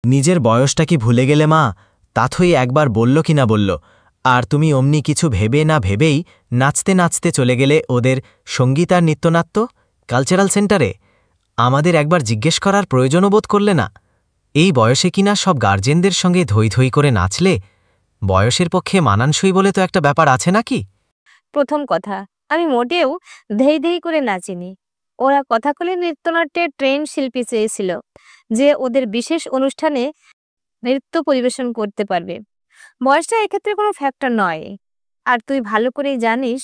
নিজের বয়সটা কি ভুলে গেলে মা? তাথই একবার বলল কি না বলল, আর তুমি অমনি কিছু ভেবে না ভেবেই নাচতে নাচতে চলে গেলে ওদের সঙ্গীত আর নৃত্যনাট্য কালচারাল সেন্টারে। আমাদের একবার জিজ্ঞেস করার প্রয়োজনও বোধ করলে না? এই বয়সে কিনা সব গার্জেনদের সঙ্গে ধৈ ধৈ করে নাচলে? বয়সের পক্ষে মানানসই বলে তো একটা ব্যাপার আছে নাকি? প্রথম কথা, আমি মোটেও ধেই ধেই করে নাচিনি। ওরা কথাকলি নৃত্যনাট্যের ট্রেন শিল্পী চেয়েছিল যে ওদের বিশেষ অনুষ্ঠানে নৃত্য পরিবেশন করতে পারবে। বয়সটা এক্ষেত্রে কোনো ফ্যাক্টর নয়। আর তুই ভালো করেই জানিস,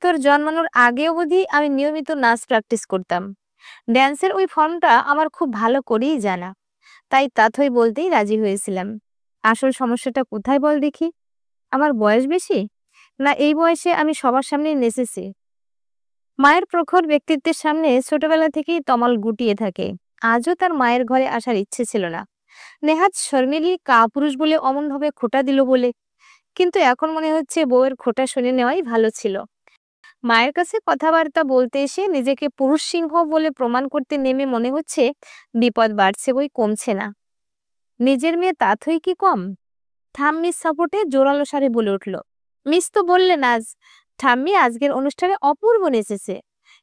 তোর জন্মানোর আগে অবধি আমি নিয়মিত নাচ প্র্যাকটিস করতাম। ড্যান্সের ওই ফর্মটা আমার খুব ভালো করেই জানা। তাই তাথই বলতেই রাজি হয়েছিলাম। আসল সমস্যাটা কোথায় বল দেখি? আমার বয়স বেশি, না এই বয়সে আমি সবার সামনে নেচেছি? মায়ের প্রখর ব্যক্তিত্বের সামনে ছোটবেলা থেকেই তমাল গুটিয়ে থাকে। আজও তার মায়ের ঘরে আসার ইচ্ছে ছিল না। নেহাত শর্মিলী কাপুরুষ বলে অমনভাবে খোঁটা দিল বলে। কিন্তু এখন মনে হচ্ছে বউয়ের খোঁটা শুনে নেওয়াই ভালো ছিল। মায়ের কাছে কথাবার্তা বলতে এসে নিজেকে পুরুষ সিংহ বলে প্রমাণ করতে নেমে মনে হচ্ছে বিপদ বাড়ছে বই কমছে না। নিজের মেয়ে তাথই কি কম? ঠাম্মির সাপোর্টে জোরালো সারে বলে উঠল, মিস তো বললেন আজ ঠাম্মি আজকের অনুষ্ঠানে অপূর্ব নেচেছে।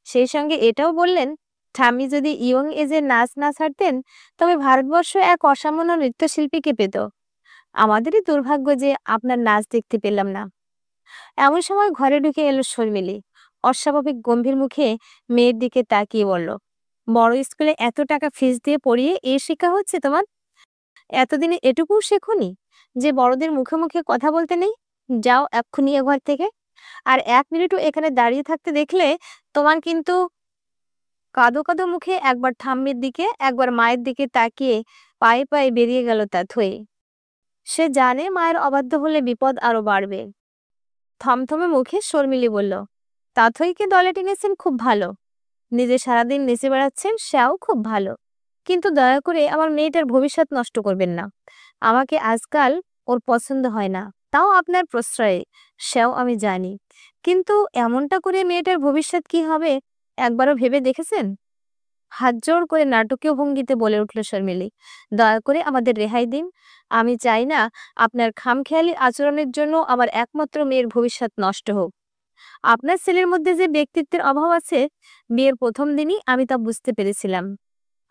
সেই সঙ্গে এটাও বললেন, ঠাম্মি যদি ইয়ং এজে নাচ না ছাড়তেন তবে ভারতবর্ষ এক অসামান্য নৃত্যশিল্পীকে পেত। আমাদেরই দুর্ভাগ্য যে আপনার নাচ দেখতে পেলাম না। এমন সময় ঘরে ঢুকে এলো শর্মিলী। অস্বাভাবিক গম্ভীর মুখে মেয়ের দিকে তাকিয়ে বলল, বড় স্কুলে এত টাকা ফিস দিয়ে পড়িয়ে এ শেখা হচ্ছে তোমার? এতদিনে এটুকুও শেখনি যে বড়দের মুখে মুখে কথা বলতে নেই? যাও এক্ষুনি এ ঘর থেকে। আর 1 মিনিটও এখানে দাঁড়িয়ে থাকতে দেখলে তোমার কিন্তু। কাঁদো কাঁদো মুখে একবার ঠাম্মির দিকে একবার মায়ের দিকে তাকিয়ে পায়ে পায়ে বেরিয়ে গেল তা থয়ে। সে জানে মায়ের অবাধ্য হলে বিপদ আরো বাড়বে। থমথমে মুখে শর্মিলী বলল, তাথইকে দলে টেনেছেন খুব ভালো, নিজে সারাদিন নেচে বেড়াচ্ছেন সেও খুব ভালো, কিন্তু দয়া করে আমার মেয়েটার ভবিষ্যৎ নষ্ট করবেন না। আমাকে আজকাল ওর পছন্দ হয় না, তাও আপনার প্রশ্রয়ে, সেও আমি জানি। কিন্তু এমনটা করে মেয়েটার ভবিষ্যৎ কি হবে একবারও ভেবে দেখেছেন? হাত জোড় করে নাটকীয় ভঙ্গিতে বলে উঠল শর্মিলী, দয়া করে আমাদের রেহাই দিন। আমি চাই না আপনার খামখেয়ালি আচরণের জন্য আমার একমাত্র মেয়ের ভবিষ্যৎ নষ্ট হোক। আপনার ছেলের মধ্যে যে ব্যক্তিত্বের অভাব আছে, বিয়ের প্রথম দিনই আমি তা বুঝতে পেরেছিলাম।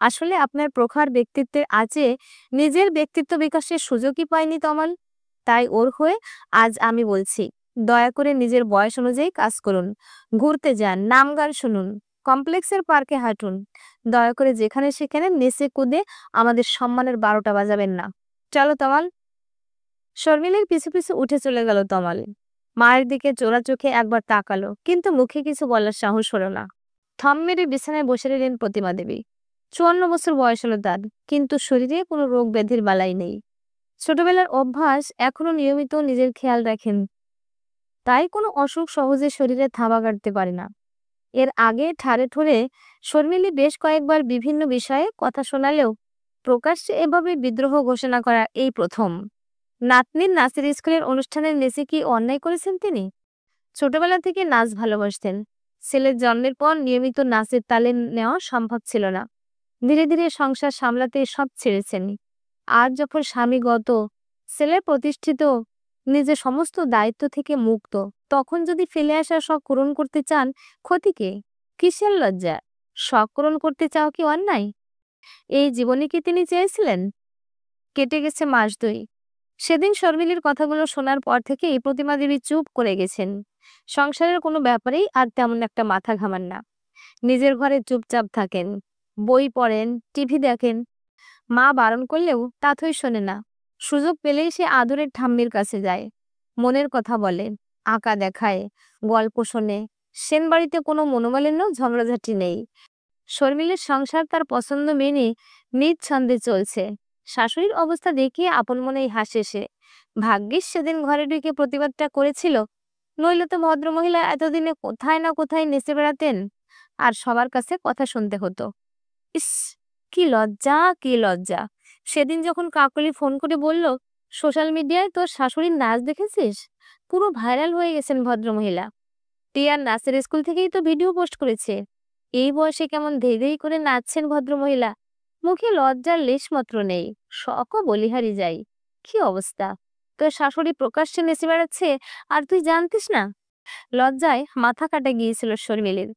আসলে আপনার প্রখর ব্যক্তিত্বের আছে, নিজের ব্যক্তিত্ব বিকাশের সুযোগই পায়নি তমাল। তাই ওর হয়ে আজ আমি বলছি, দয়া করে নিজের বয়স অনুযায়ী কাজ করুন। ঘুরতে যান, নাম গান শুনুন, কমপ্লেক্সের পার্কে হাঁটুন। দয়া করে যেখানে সেখানে নেচে কুদে আমাদের সম্মানের 12টা বাজাবেন না। চলো তমাল। শর্মিলীর পিছু পিছু উঠে চলে গেল তমাল। মায়ের দিকে চোরা চোখে একবার তাকালো, কিন্তু মুখে কিছু বলার সাহস হলো না। থম মেরে বিছানায় বসে রইলেন প্রতিমা দেবী। 54 বছর বয়স হলো তার, কিন্তু শরীরে কোনো রোগ ব্যাধির বালাই নেই। ছোটবেলার অভ্যাস এখনো নিয়মিত নিজের খেয়াল রাখেন, তাই কোনো অসুখ সহজে শরীরে থাবা কাটতে পারে না। এর আগে ঠারে ঠোরে শর্মিলী বেশ কয়েকবার বিভিন্ন বিষয়ে কথা শোনালেও প্রকাশ্যে এভাবে বিদ্রোহ ঘোষণা করা এই প্রথম। নাতনির নাচের স্কুলের অনুষ্ঠানের নেচে কি অন্যায় করেছেন তিনি? ছোটবেলা থেকে নাচ ভালোবাসতেন। ছেলের জন্মের পর নিয়মিত নাচের তালে নেওয়া সম্ভব ছিল না। ধীরে ধীরে সংসার সামলাতে সব ছেড়েছেন। আর যখন স্বামী গত, ছেলে প্রতিষ্ঠিত, নিজের সমস্ত দায়িত্ব থেকে মুক্ত, তখন যদি ফেলে আসা শখ পূরণ করতে চান, ক্ষতি কে? কিসের লজ্জা? শখ পূরণ করতে চাও কি অন্যায়? এই জীবনে কি তিনি চেয়েছিলেন? কেটে গেছে মাস 2। সেদিন শর্মিলীর কথাগুলো শোনার পর থেকে এই প্রতিমা দেবী চুপ করে গেছেন। সংসারের কোনো ব্যাপারেই আর তেমন একটা মাথা ঘামান না। নিজের ঘরে চুপচাপ থাকেন, বই পড়েন, টিভি দেখেন। মা বারণ করলেও তাথই শোনে না। সুযোগ পেলেই সে আদরের ঠাম্মির কাছে যায়, মনের কথা বলে, আঁকা দেখায়, গল্প শোনে। সেন বাড়িতে কোনো মনোমালিন্য ঝগড়াঝাটি নেই। শর্মিলের সংসার তার পছন্দ মেনে নিজ ছন্দে চলছে। শাশুড়ির অবস্থা দেখে আপন মনেই হাসে সে। ভাগ্যিস সেদিন ঘরে ঢুকে প্রতিবাদটা করেছিল, নইলে তো ভদ্রমহিলা এতদিনে কোথায় না কোথায় নেচে বেড়াতেন, আর সবার কাছে কথা শুনতে হতো। ইস, কি লজ্জা, কি লজ্জা! সেদিন যখন কাকলি ফোন করে বলল, সোশ্যাল মিডিয়ায় তোর শাশুড়ির নাচ দেখেছিস, পুরো ভাইরাল হয়ে গেছেন ভদ্রমহিলা। টিয়ার নাচের স্কুল থেকেই তো ভিডিও পোস্ট করেছে। এই বয়সে কেমন ধেই ধেই করে নাচছেন ভদ্রমহিলা, মুখে লজ্জার লেশমাত্র নেই, শখও বলিহারি যাই। কি অবস্থা! তোর শাশুড়ি প্রকাশ্যে নেচে বেড়াচ্ছে আর তুই জানতিস না? লজ্জায় মাথা কাটা গিয়েছিল শর্মিলীর।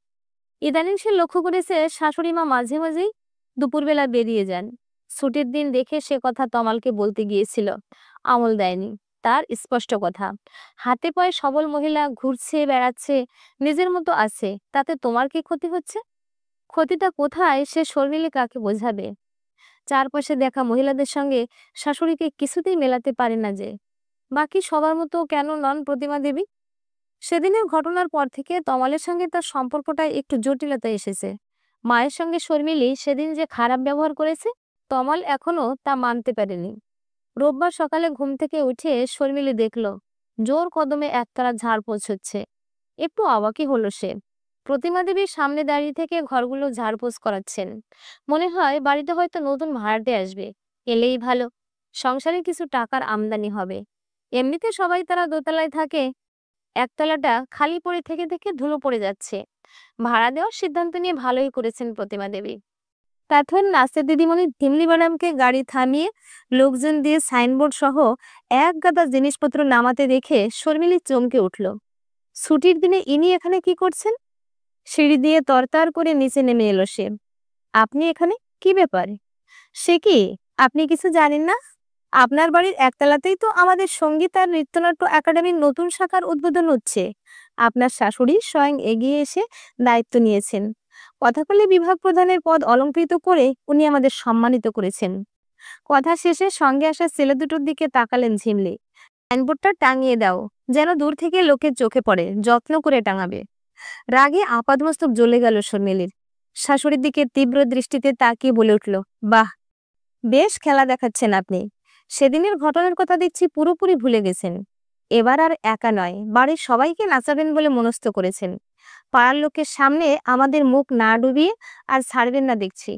ইদানিং সে লক্ষ্য করেছে শাশুড়ি মা মাঝে মাঝেই দুপুরবেলা বেরিয়ে যান। ছুটির দিন দেখে সে কথা তমালকে বলতে গিয়েছিল, আমল দেয়নি। তার স্পষ্ট কথা, হাতে পায়ে সবল মহিলা ঘুরছে বেড়াচ্ছে, নিজের মতো আছে, তাতে তোমার কি ক্ষতি হচ্ছে? ক্ষতিটা কোথায় সে শর্মিলী কাকে বোঝাবে? চারপাশে দেখা মহিলাদের সঙ্গে শাশুড়িকে কিছুতেই মেলাতে পারে না যে। বাকি সবার মতো কেন নন প্রতিমা দেবী? সেদিনের ঘটনার পর থেকে তমালের সঙ্গে তার সম্পর্কটা একটু জটিলতা এসেছে। মায়ের সঙ্গে শর্মিলী সেদিন যে খারাপ ব্যবহার করেছে, তমাল এখনো তা মানতে পারেনি। রোববার সকালে ঘুম থেকে উঠে শর্মিলী দেখল জোর কদমে একতারা ঝাড়পোছ হচ্ছে। একটু অবাকই হলো সে। প্রতিমা দেবীর সামনে দাঁড়িয়ে থেকে ঘরগুলো ঝাড়পোছ করাচ্ছেন। মনে হয় বাড়িতে হয়তো নতুন ভাড়াটে আসবে, এলেই ভালো, সংসারে কিছু টাকার আমদানি হবে। এমনিতে সবাই তারা দোতলায় থাকে, একতলাটা খালি পড়ে থেকে থেকে ধুলো পড়ে যাচ্ছে। ভাড়া দেওয়ার সিদ্ধান্ত নিয়ে ভালোই করেছেন প্রতিমা দেবী। তারপর নাচের দিদিমণি ধিমলি ম্যাডামকে গাড়ি থামিয়ে লোকজন দিয়ে সাইনবোর্ড সহ এক গাদা জিনিসপত্র নামাতে দেখে শর্মিলী চমকে উঠল। ছুটির দিনে ইনি এখানে কি করছেন? সিঁড়ি দিয়ে তরতার করে নিচে নেমে এলো সে। আপনি এখানে? কি ব্যাপার? সে কি, আপনি কিছু জানেন না? আপনার বাড়ির একতলাতেই তো আমাদের সঙ্গীত আর নৃত্যনাট্য একাডেমির নতুন শাখার উদ্বোধন হচ্ছে। আপনার শাশুড়ি স্বয়ং এগিয়ে এসে দায়িত্ব নিয়েছেন। কথাকলি বিভাগ প্রধানের পদ অলংকৃত করে উনি আমাদের সম্মানিত করেছেন। কথা শেষে সঙ্গে আসা ছেলে দুটোর দিকে তাকালেন ঝিমলি। সাইনবোর্ডটা টাঙিয়ে দাও, যেন দূর থেকে লোকের চোখে পড়ে, যত্ন করে টাঙাবে। রাগে আপাদমস্তক জ্বলে গেল শর্মিলীর। শাশুড়ির দিকে তীব্র দৃষ্টিতে তাকিয়ে বলে উঠল, বাহ, বেশ খেলা দেখাচ্ছেন আপনি। সেদিনের ঘটনার কথা দেখছি পুরোপুরি ভুলে গেছেন। এবার আর একা নয়, বাড়ির সবাইকে নাচাবেন বলে মনস্থ করেছেন। পাড়ার লোকের সামনে আমাদের মুখ না ডুবিয়ে আর ছাড়বেন না দেখছি।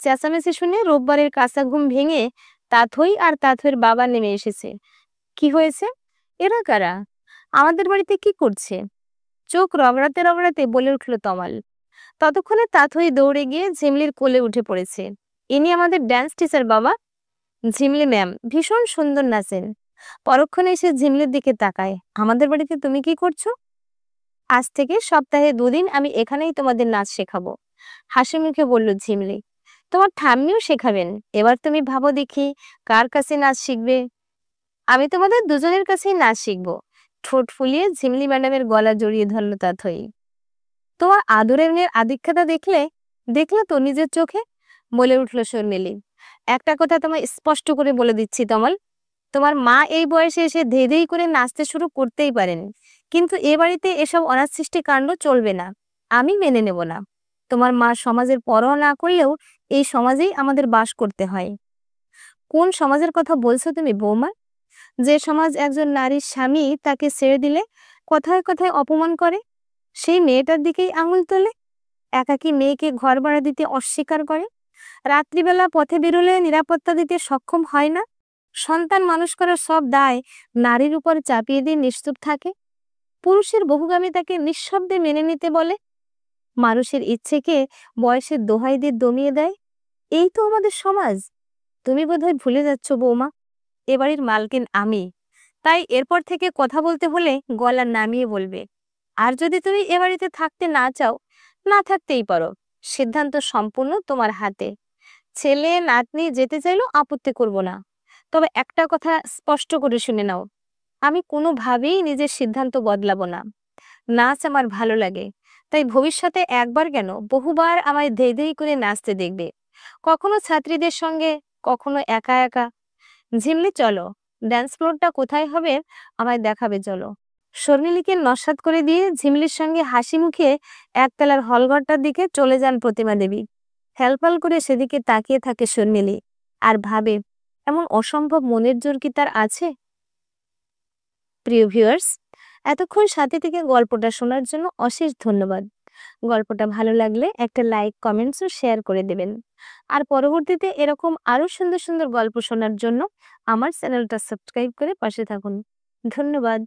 চেঁচামেচি শুনে রোববারের কাঁচা ঘুম ভেঙে তাথই আর তাথইয়ের বাবা নেমে এসেছে। কি হয়েছে? এরা কারা? আমাদের বাড়িতে কি করছে? চোখ রগড়াতে রগড়াতে বলে উঠল তমাল। ততক্ষণে তাথই দৌড়ে গিয়ে ঝিমলির কোলে উঠে পড়েছে। ইনি আমাদের ড্যান্স টিচার বাবা। ঝিমলি ম্যাম ভীষণ সুন্দর নাচেন। পরক্ষণে এসে ঝিমলির দিকে তাকায়, আমাদের বাড়িতে তুমি কি করছো? আজ থেকে সপ্তাহে 2 দিন আমি এখানেই তোমাদের নাচ শেখাবো, হাসি মুখে বলল ঝিমলি। তোমার ঠাম্মিও শেখাবেন। এবার তুমি ভাবো দেখি কার কাছে নাচ শিখবে। আমি তোমাদের দুজনের কাছেই নাচ শিখবো। ঠোঁট ফুলিয়ে ঝিমলি ম্যাডামের গলা জড়িয়ে ধরল তাথই। তোমার আদরের মেয়ের আধিক্যতা দেখলে দেখলে তো নিজের চোখে, বলে উঠল শর্মিলী। একটা কথা তোমায় স্পষ্ট করে বলে দিচ্ছি তমাল, তোমার মা এই বয়সে এসে ধেই ধেই করে নাচতে শুরু করতেই পারেন, কিন্তু এ বাড়িতে এসব অনাসৃষ্টি কাণ্ড চলবে না। আমি মেনে নেব না। তোমার মা সমাজের পরোয়া না করলেও এই সমাজেই আমাদের বাস করতে হয়। কোন সমাজের কথা বলছো তুমি বৌমা? যে সমাজ একজন নারীর স্বামী তাকে ছেড়ে দিলে কথায় কথায় অপমান করে, সেই মেয়েটার দিকেই আঙুল তোলে, একাকী মেয়েকে ঘর ভাড়া দিতে অস্বীকার করে, রাত্রিবেলা পথে বেরোলে নিরাপত্তা দিতে সক্ষম হয় না, সন্তান মানুষ করার সব দায় নারীর উপর চাপিয়ে দিয়ে নিশ্চুপ থাকে, পুরুষের বহুগামিতাকে নিঃশব্দে মেনে নিতে বলে, মানুষের ইচ্ছেকে বয়সের দোহাই দিয়ে দমিয়ে দেয়। এই তো আমাদের সমাজ। তুমি বোধহয় ভুলে যাচ্ছ বৌমা, এ বাড়ির মালকিন আমি। তাই এরপর থেকে কথা বলতে হলে গলা নামিয়ে বলবে। আর যদি তুমি এ বাড়িতে থাকতে না চাও, না থাকতেই পারো, সিদ্ধান্ত সম্পূর্ণ তোমার হাতে। ছেলে নাতনি যেতে চাইলেও আপত্তি করব না। তবে একটা কথা স্পষ্ট করে শুনে নাও, আমি কোনোভাবেই নিজের সিদ্ধান্ত বদলাবো না। নাচ আমার ভালো লাগে, তাই ভবিষ্যতে একবার কেন বহুবার আমায় ধেই ধেই করে নাচতে দেখবে, কখনো ছাত্রীদের সঙ্গে, কখনো একা একা। ঝিমলি চলো, ড্যান্স ফ্লোরটা কোথায় হবে আমায় দেখাবে চলো। শর্মিলীকে নস্যাৎ করে দিয়ে ঝিমলির সঙ্গে হাসি মুখে একতলার হলঘরটার দিকে চলে যান প্রতিমা দেবী। ফ্যালফাল করে সেদিকে তাকিয়ে থাকে শর্মিলী আর ভাবে, এমন অসম্ভব মনের জোর কি তার আছে? প্রিয় ভিউয়ার্স, এতক্ষণ সাথে থেকে গল্পটা শোনার জন্য অশেষ ধন্যবাদ। গল্পটা ভালো লাগলে একটা লাইক, কমেন্টস ও শেয়ার করে দেবেন। আর পরবর্তীতে এরকম আরো সুন্দর সুন্দর গল্প শোনার জন্য আমার চ্যানেলটা সাবস্ক্রাইব করে পাশে থাকুন। ধন্যবাদ।